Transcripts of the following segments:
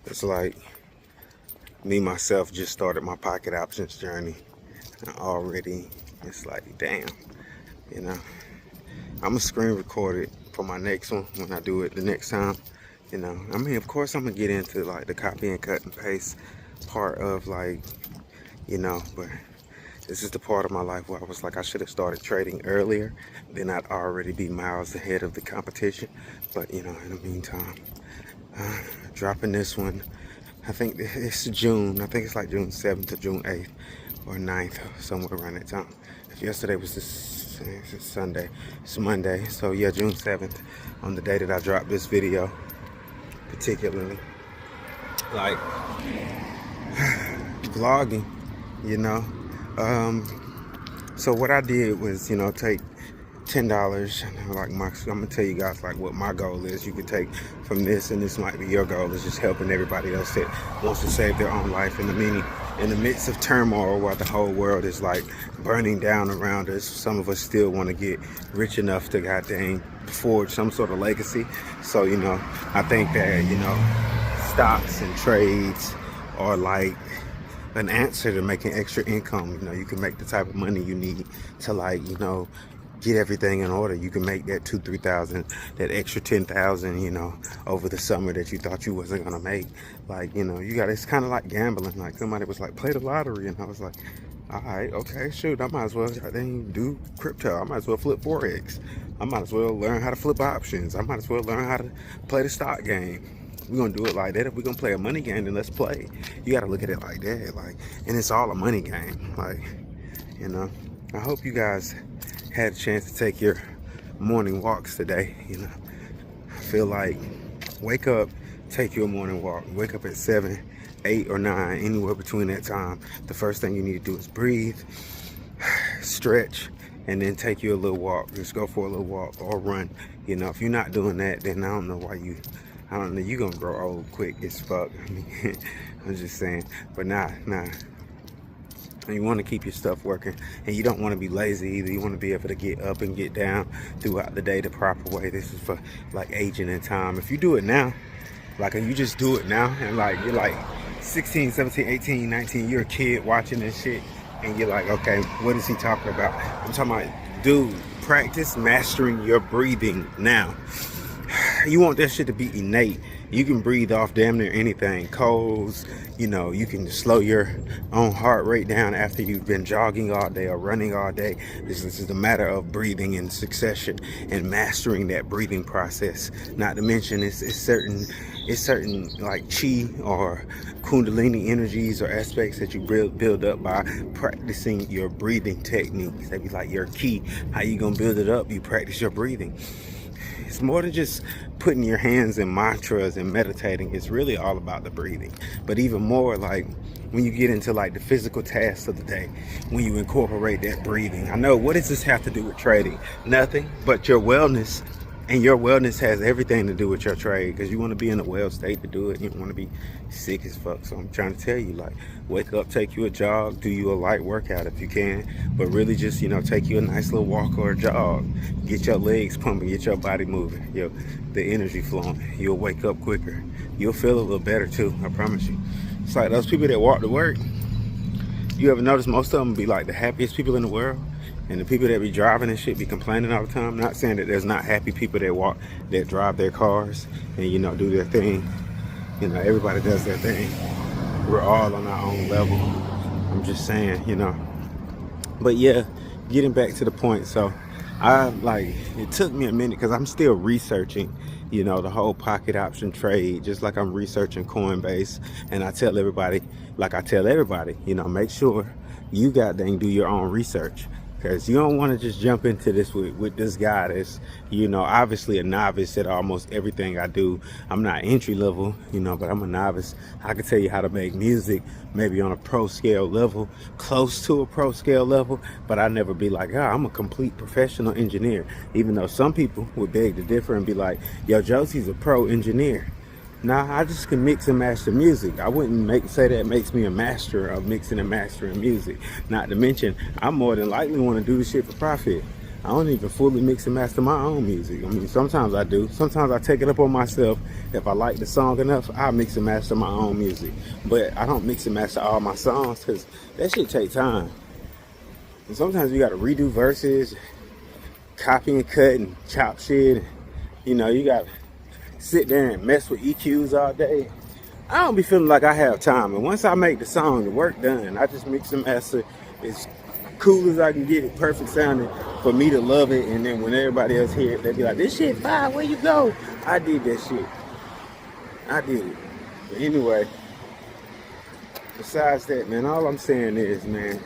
It's like me myself just started my pocket options journey, and already it's like, damn, you know. I'm gonna screen record it for my next one when I do it the next time. You know, I mean, of course I'm gonna get into like the copy and cut and paste part of like, but this is the part of my life where I was like, I should have started trading earlier, then I'd already be miles ahead of the competition. But in the meantime, dropping this one, I think it's June. I think it's like June 7th or June 8th or 9th, somewhere around that time. If yesterday was it's Sunday, it's Monday. So yeah, June 7th, on the day that I dropped this video, particularly, like, vlogging, you know. So what I did was, take $10, like I'm gonna tell you guys like what my goal is. You can take from this, and this might be your goal, is just helping everybody else that wants to save their own life in the midst of turmoil, while the whole world is like burning down around us. Some of us still want to get rich enough to goddamn forge some sort of legacy. So I think that stocks and trades are like an answer to making extra income. You can make the type of money you need to, like, get everything in order. You can make that 2-3,000, that extra 10,000, over the summer that you thought you wasn't gonna make. Like, it's kind of like gambling. Like, somebody was like, play the lottery, and I was like, all right, okay, shoot, I might as well then do crypto. I might as well flip Forex. I might as well learn how to flip options. I might as well learn how to play the stock game. We're gonna do it like that. If we're gonna play a money game, then let's play. You gotta look at it like that. Like, and it's all a money game. Like, I hope you guys had a chance to take your morning walks today. I feel like, wake up, take your morning walk. Wake up at 7, 8, or 9, anywhere between that time. The first thing you need to do is breathe, stretch, and then take you a little walk. Just go for a little walk or run. If you're not doing that, then I don't know, you're gonna grow old quick as fuck. I mean, I'm just saying. But nah. You want to keep your stuff working, and you don't want to be lazy either. You want to be able to get up and get down throughout the day the proper way. This is for like aging in time. If you do it now, like, and you just do it now, and like you're like 16, 17, 18, 19, you're a kid watching this shit, and you're like, okay, what is he talking about? I'm talking about, dude, practice mastering your breathing now. You want that shit to be innate. You can breathe off damn near anything. Colds, you can slow your own heart rate down after you've been jogging all day or running all day. This is a matter of breathing in succession and mastering that breathing process. Not to mention, it's certain like chi or kundalini energies or aspects that you build up by practicing your breathing techniques. They be like your key. How you gonna build it up? You practice your breathing. It's more than just putting your hands in mantras and meditating. It's really all about the breathing. But even more, like, when you get into like the physical tasks of the day, when you incorporate that breathing. I know, what does this have to do with trading? Nothing but your wellness. And your wellness has everything to do with your trade, because you want to be in a well state to do it. You don't want to be sick as fuck. So I'm trying to tell you, like, wake up, take you a jog, do you a light workout if you can, but really just, take you a nice little walk or a jog. Get your legs pumping, get your body moving, the energy flowing. You'll wake up quicker. You'll feel a little better too, I promise you. It's like those people that walk to work. You ever notice most of them be like the happiest people in the world? And the people that be driving and shit be complaining all the time. Not saying that there's not happy people that drive their cars and, do their thing. Everybody does their thing. We're all on our own level. I'm just saying, But yeah, getting back to the point. So it took me a minute because I'm still researching, the whole pocket option trade, just like I'm researching Coinbase. And I tell everybody, make sure you goddamn do your own research. Because you don't want to just jump into this with this guy that's, obviously a novice at almost everything I do. I'm not entry level, but I'm a novice. I can tell you how to make music, maybe on a pro scale level, close to a pro scale level, but I never be like, I'm a complete professional engineer. Even though some people would beg to differ and be like, yo, Josie's a pro engineer. Nah, I just can mix and master music. I wouldn't say that makes me a master of mixing and mastering music. Not to mention, I more than likely want to do this shit for profit. I don't even fully mix and master my own music. I mean, sometimes I do. Sometimes I take it up on myself. If I like the song enough, I mix and master my own music. But I don't mix and master all my songs because that shit take time. And sometimes you got to redo verses, copy and cut and chop shit. You know, you got to sit there and mess with EQs all day. I don't be feeling like I have time. And once I make the song, the work done, I just mix and master as cool as I can get it, perfect sounding for me to love it. And then when everybody else hear it, they be like, this shit fire, where you go? I did that shit. I did it. But anyway, besides that, man, all I'm saying is, man,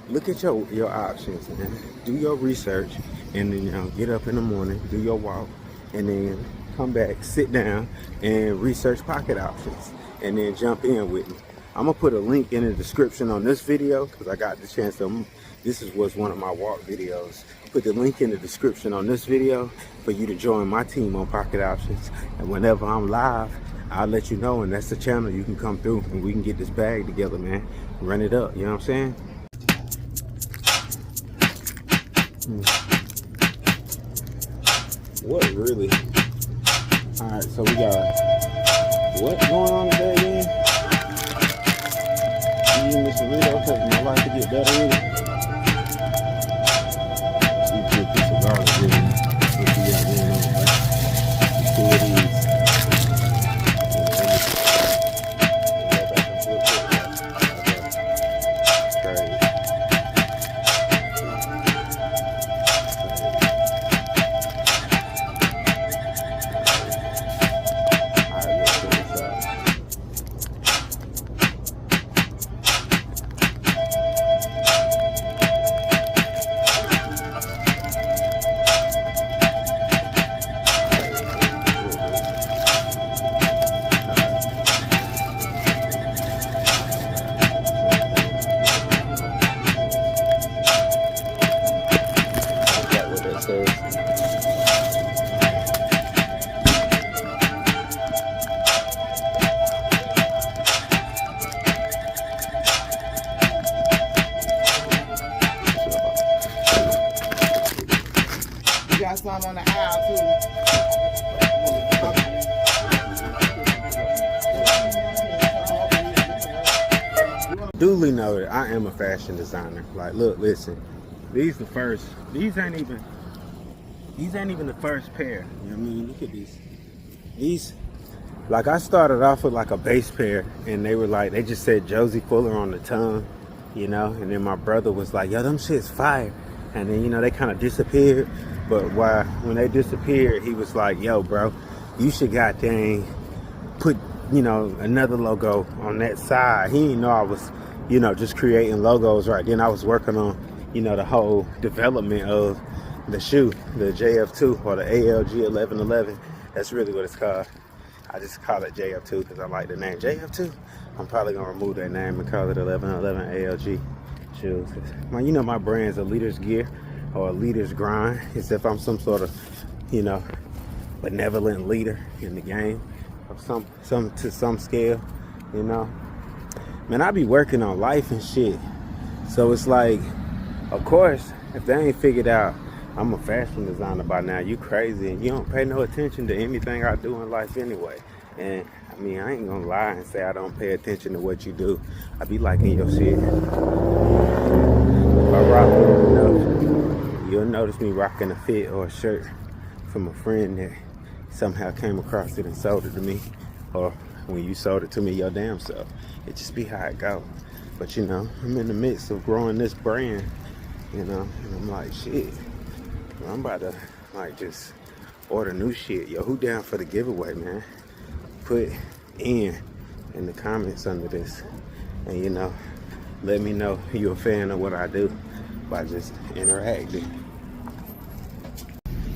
look at your options, man. Do your research, and then, you know, get up in the morning, do your walk, and then come back, sit down, and research pocket options, and then jump in with me. I'm gonna put a link in the description on this video because I got the chance to. This was one of my walk videos. Put the link in the description on this video for you to join my team on pocket options. And whenever I'm live, I'll let you know, and that's the channel you can come through and we can get this bag together, man. Run it up, you know what I'm saying? What really? All right, so we got what going on today again? Eating this burrito because my life to get better with it. See a good piece of garlic in it. What you got going on, right? Two of these. Got some on the aisle too. Duly noted, I am a fashion designer. Like, look, listen, these ain't even the first pair. You know what I mean? Look at these, like, I started off with like a base pair, and they just said Josie Fuller on the tongue, you know, and then my brother was like, yo, them shit's fire. And then, you know, they kind of disappeared. But when they disappeared, he was like, yo, bro, you should goddamn put, you know, another logo on that side. He didn't know I was, you know, just creating logos right then. I was working on, you know, the whole development of the shoe, the JF2 or the ALG 1111. That's really what it's called. I just call it JF2 because I like the name JF2. I'm probably going to remove that name and call it 1111 ALG shoes. You know, my brand's a leader's gear or a leader's grind, except I'm some sort of, you know, benevolent leader in the game of some scale, you know. Man, I be working on life and shit. So it's like, of course, if they ain't figured out I'm a fashion designer by now, you crazy, and you don't pay no attention to anything I do in life anyway. And I mean, I ain't gonna lie and say I don't pay attention to what you do. I be liking your shit. If I rock it enough, you'll notice me rocking a fit or a shirt from a friend that somehow came across it and sold it to me, or when you sold it to me your damn self. It just be how it go. But you know, I'm in the midst of growing this brand, you know, and I'm like, shit, I'm about to like just order new shit. Yo, who down for the giveaway, man? Put in the comments under this, and you know, let me know you're a fan of what I do by just interacting.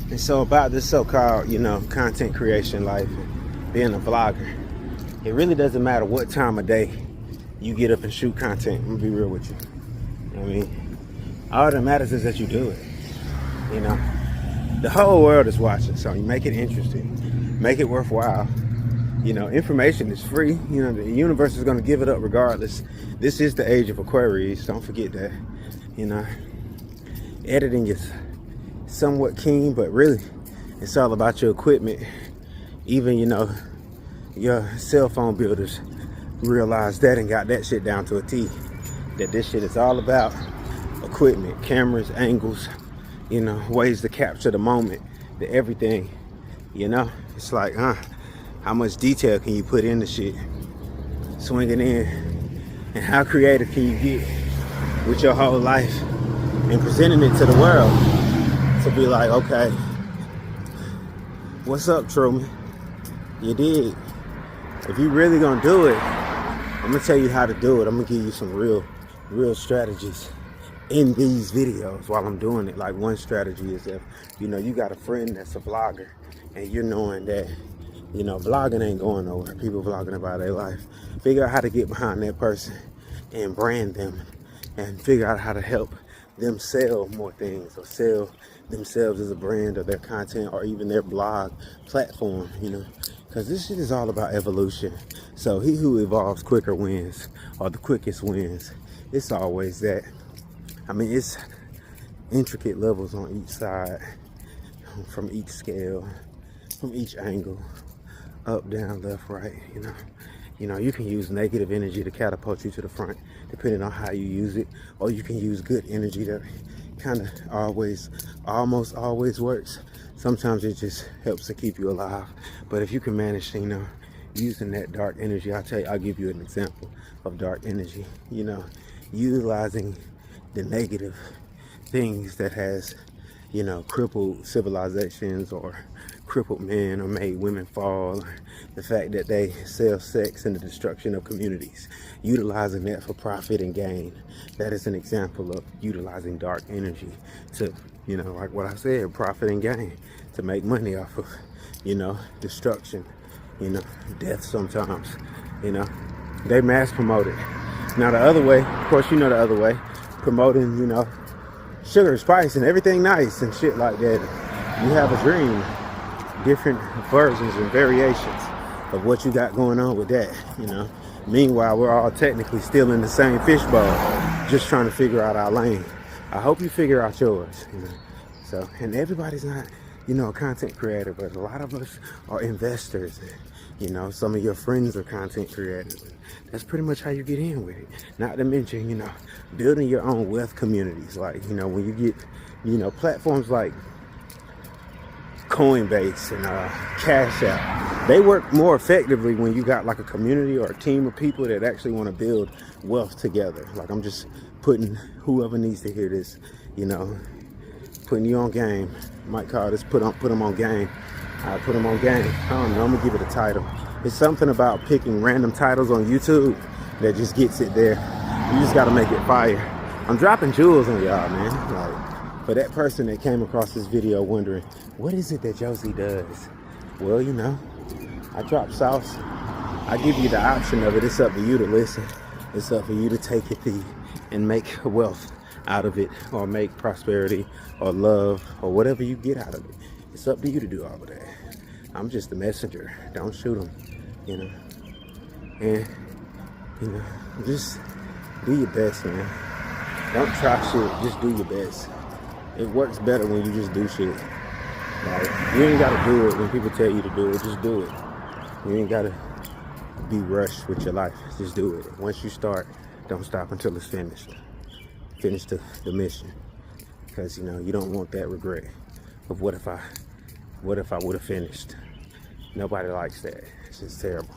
And so about this so-called, you know, content creation life, being a vlogger, it really doesn't matter what time of day you get up and shoot content. I'm gonna be real with you. I mean, all that matters is that you do it. You know, the whole world is watching, so you make it interesting, make it worthwhile. You know, information is free. You know, the universe is gonna give it up regardless. This is the age of Aquarius. Don't forget that. You know, editing is somewhat keen, but really it's all about your equipment. Even, you know, your cell phone builders realize that and got that shit down to a T. That this shit is all about equipment, cameras, angles, you know, ways to capture the moment, the everything, you know. It's like, how much detail can you put in the shit? Swinging in, and how creative can you get with your whole life and presenting it to the world to be like, okay, what's up, Truman? You did. If you really gonna do it, I'm gonna tell you how to do it. I'm gonna give you some real strategies in these videos while I'm doing it. Like, one strategy is if, you know, you got a friend that's a vlogger and you're knowing that, you know, vlogging ain't going nowhere. People vlogging about their life. Figure out how to get behind that person and brand them and figure out how to help them sell more things or sell themselves as a brand or their content or even their blog platform, you know, because this shit is all about evolution. So he who evolves quicker wins, or the quickest wins. It's always that. I mean, it's intricate levels on each side, from each scale, from each angle, up, down, left, right, you know. You know, you can use negative energy to catapult you to the front, depending on how you use it. Or you can use good energy that kind of almost always works. Sometimes it just helps to keep you alive. But if you can manage, you know, using that dark energy, I'll give you an example of dark energy. You know, utilizing the negative things that has, you know, crippled civilizations or crippled men or made women fall, or the fact that they sell sex and the destruction of communities, utilizing that for profit and gain. That is an example of utilizing dark energy to, you know, like what I said, profit and gain, to make money off of, you know, destruction, you know, death sometimes, you know. They mass promote it. Now the other way, of course, you know, the other way, promoting, you know, sugar, spice, and everything nice and shit like that. You have a dream, different versions and variations of what you got going on with that, you know. Meanwhile, we're all technically still in the same fishbowl, just trying to figure out our lane. I hope you figure out yours, you know. So, and everybody's not, you know, a content creator, but a lot of us are investors. You know, some of your friends are content creators. That's pretty much how you get in with it. Not to mention, you know, building your own wealth communities. Like, you know, when you get, you know, platforms like Coinbase and Cash App, they work more effectively when you got like a community or a team of people that actually want to build wealth together. Like, I'm just putting whoever needs to hear this, you know, putting you on game. Might call this put them on game. I put them on game. I don't know, I'm gonna give it a title. It's something about picking random titles on YouTube that just gets it there. You just gotta make it fire. I'm dropping jewels on y'all, man. Like, for that person that came across this video wondering, what is it that Josie does? Well, you know, I drop sauce. I give you the option of it. It's up to you to listen. It's up for you to take it and make wealth out of it, or make prosperity or love or whatever you get out of it. It's up to you to do all of that. I'm just the messenger. Don't shoot them, you know. And, you know, just do your best, man. Don't try shit. Just do your best. It works better when you just do shit. Like, you ain't gotta do it when people tell you to do it. Just do it. You ain't gotta be rushed with your life. Just do it. Once you start, don't stop until it's finished. Finish the mission. Because, you know, you don't want that regret of what if I would have finished. Nobody likes that. It's just terrible.